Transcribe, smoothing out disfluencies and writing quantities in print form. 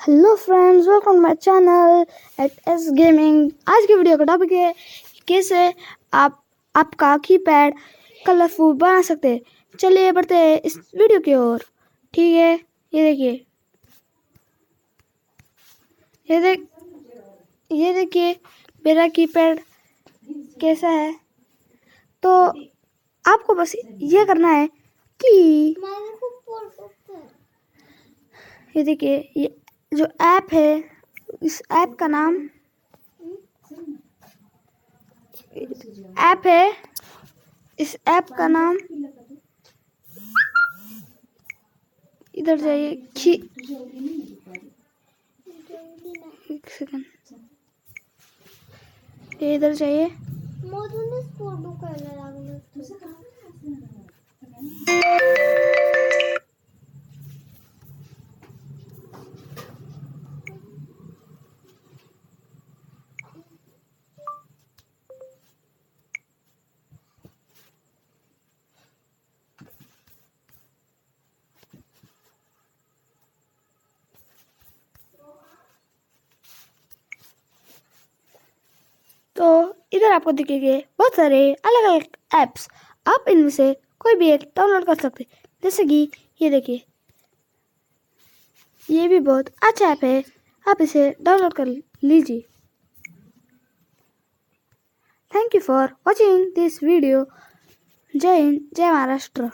Hello friends, welcome my channel at S gaming. आज की video का टॉपिक है कैसे आप आपका कीपैड कलरफुल बना सकते हैं। चलिए बढ़ते हैं इस वीडियो की ओर। ठीक है, ये देखिए मेरा कीपैड कैसा है। तो आपको बस ये करना है कि ये देखिए, ये जो ऐप है, इस ऐप का नाम इस ऐप का नाम इधर जाइए, एक सेकंड, इधर जाइए। तो इधर आपको दिखेंगे बहुत सारे अलग अलग ऐप्स। आप इनमें से कोई भी एक डाउनलोड कर सकते हैं। जैसे कि ये देखिए, ये भी बहुत अच्छा ऐप है, आप इसे डाउनलोड कर लीजिए। Thank you for watching this video. जय हिंद, जय महाराष्ट्र।